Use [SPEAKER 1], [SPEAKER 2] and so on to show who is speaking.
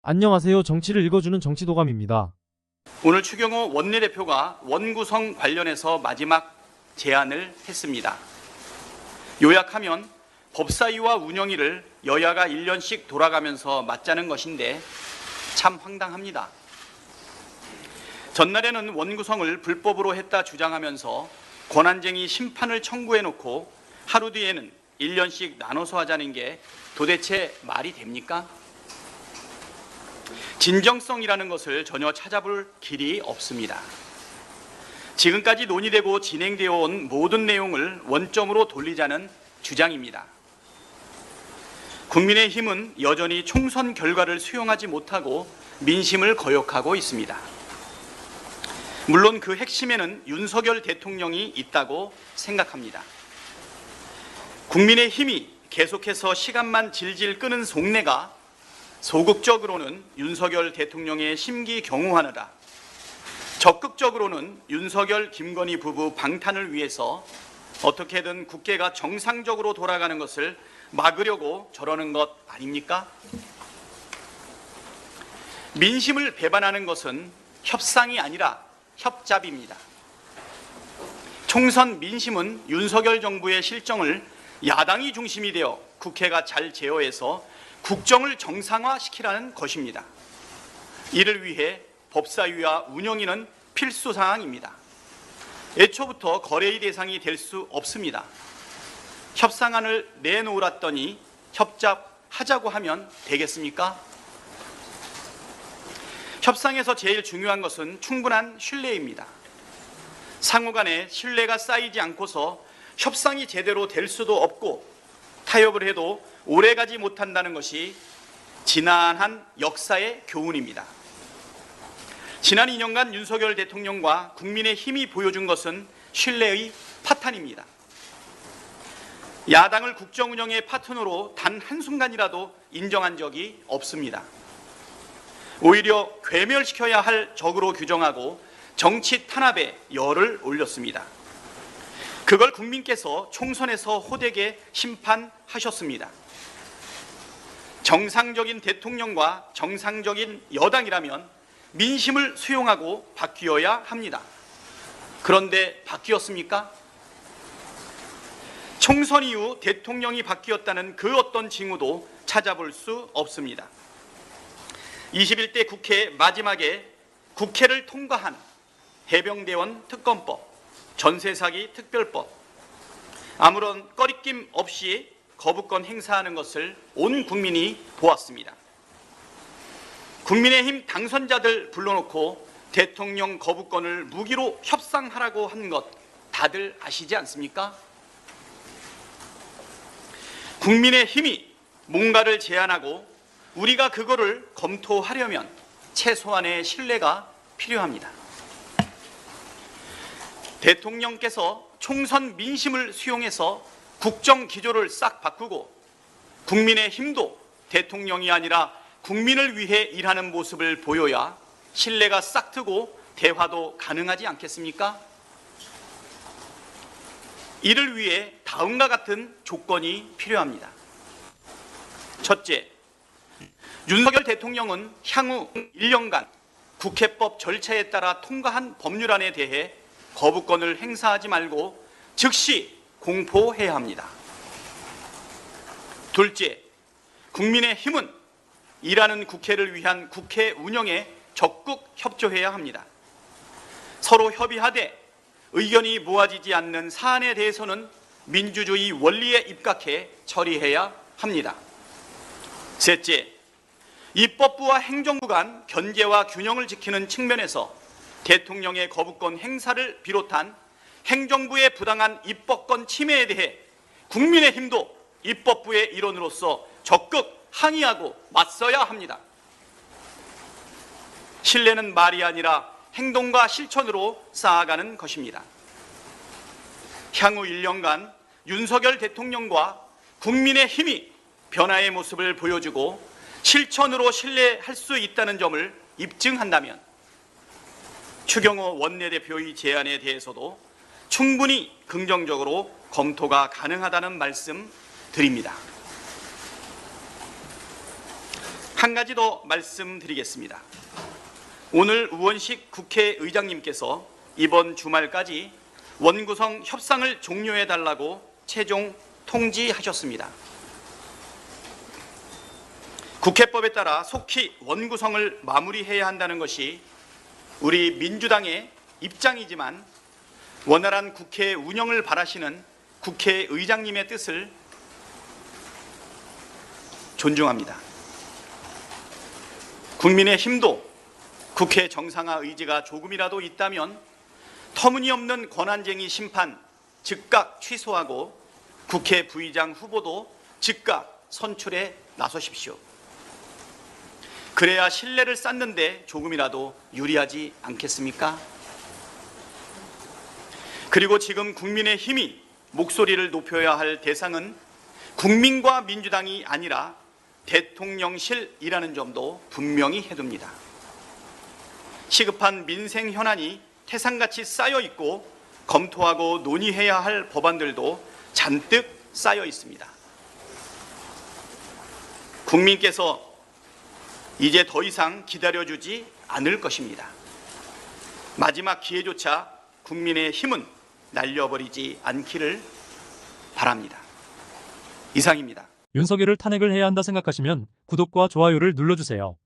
[SPEAKER 1] 안녕하세요. 정치를 읽어주는 정치도감입니다.
[SPEAKER 2] 오늘 추경호 원내대표가 원구성 관련해서 마지막 제안을 했습니다. 요약하면 법사위와 운영위를 여야가 1년씩 돌아가면서 맞자는 것인데 참 황당합니다. 전날에는 원구성을 불법으로 했다 주장하면서 권한쟁의 심판을 청구해놓고 하루 뒤에는 1년씩 나눠서 하자는 게 도대체 말이 됩니까? 진정성이라는 것을 전혀 찾아볼 길이 없습니다. 지금까지 논의되고 진행되어 온 모든 내용을 원점으로 돌리자는 주장입니다. 국민의힘은 여전히 총선 결과를 수용하지 못하고 민심을 거역하고 있습니다. 물론 그 핵심에는 윤석열 대통령이 있다고 생각합니다. 국민의힘이 계속해서 시간만 질질 끄는 속내가 소극적으로는 윤석열 대통령의 심기 경호하느라, 적극적으로는 윤석열 김건희 부부 방탄을 위해서 어떻게든 국회가 정상적으로 돌아가는 것을 막으려고 저러는 것 아닙니까? 민심을 배반하는 것은 협상이 아니라 협잡입니다. 총선 민심은 윤석열 정부의 실정을 야당이 중심이 되어 국회가 잘 제어해서 국정을 정상화시키라는 것입니다. 이를 위해 법사위와 운영위는 필수 사항입니다. 애초부터 거래의 대상이 될 수 없습니다. 협상안을 내놓으랐더니 협잡하자고 하면 되겠습니까? 협상에서 제일 중요한 것은 충분한 신뢰입니다. 상호 간에 신뢰가 쌓이지 않고서 협상이 제대로 될 수도 없고 타협을 해도 오래가지 못한다는 것이 지난한 역사의 교훈입니다. 지난 2년간 윤석열 대통령과 국민의힘이 보여준 것은 신뢰의 파탄입니다. 야당을 국정운영의 파트너로 단 한순간이라도 인정한 적이 없습니다. 오히려 괴멸시켜야 할 적으로 규정하고 정치 탄압에 열을 올렸습니다. 그걸 국민께서 총선에서 호되게 심판하셨습니다. 정상적인 대통령과 정상적인 여당이라면 민심을 수용하고 바뀌어야 합니다. 그런데 바뀌었습니까? 총선 이후 대통령이 바뀌었다는 그 어떤 징후도 찾아볼 수 없습니다. 21대 국회 마지막에 국회를 통과한 해병대원 특검법, 전세사기 특별법, 아무런 꺼리낌 없이 거부권 행사하는 것을 온 국민이 보았습니다. 국민의힘 당선자들 불러놓고 대통령 거부권을 무기로 협상하라고 한 것 다들 아시지 않습니까? 국민의힘이 뭔가를 제안하고 우리가 그거를 검토하려면 최소한의 신뢰가 필요합니다. 대통령께서 총선 민심을 수용해서 국정 기조를 싹 바꾸고 국민의힘도 대통령이 아니라 국민을 위해 일하는 모습을 보여야 신뢰가 싹 트고 대화도 가능하지 않겠습니까? 이를 위해 다음과 같은 조건이 필요합니다. 첫째, 윤석열 대통령은 향후 1년간 국회법 절차에 따라 통과한 법률안에 대해 거부권을 행사하지 말고 즉시 공포해야 합니다. 둘째, 국민의힘은 일하는 국회를 위한 국회 운영에 적극 협조해야 합니다. 서로 협의하되 의견이 모아지지 않는 사안에 대해서는 민주주의 원리에 입각해 처리해야 합니다. 셋째, 입법부와 행정부 간 견제와 균형을 지키는 측면에서 대통령의 거부권 행사를 비롯한 행정부의 부당한 입법권 침해에 대해 국민의힘도 입법부의 일원으로서 적극 항의하고 맞서야 합니다. 신뢰는 말이 아니라 행동과 실천으로 쌓아가는 것입니다. 향후 1년간 윤석열 대통령과 국민의힘이 변화의 모습을 보여주고 실천으로 신뢰할 수 있다는 점을 입증한다면 추경호 원내대표의 제안에 대해서도 충분히 긍정적으로 검토가 가능하다는 말씀 드립니다. 한 가지 더 말씀드리겠습니다. 오늘 우원식 국회의장님께서 이번 주말까지 원구성 협상을 종료해달라고 최종 통지하셨습니다. 국회법에 따라 속히 원구성을 마무리해야 한다는 것이 우리 민주당의 입장이지만 원활한 국회 운영을 바라시는 국회의장님의 뜻을 존중합니다. 국민의힘도 국회 정상화 의지가 조금이라도 있다면 터무니없는 권한쟁의 심판 즉각 취소하고 국회 부의장 후보도 즉각 선출에 나서십시오. 그래야 신뢰를 쌓는데 조금이라도 유리하지 않겠습니까? 그리고 지금 국민의힘이 목소리를 높여야 할 대상은 국민과 민주당이 아니라 대통령실이라는 점도 분명히 해둡니다. 시급한 민생 현안이 태산같이 쌓여 있고 검토하고 논의해야 할 법안들도 잔뜩 쌓여 있습니다. 국민께서 이제 더 이상 기다려주지 않을 것입니다. 마지막 기회조차 국민의 힘은 날려버리지 않기를 바랍니다. 이상입니다.
[SPEAKER 3] 윤석열을 탄핵을 해야 한다 생각하시면 구독과 좋아요를 눌러주세요.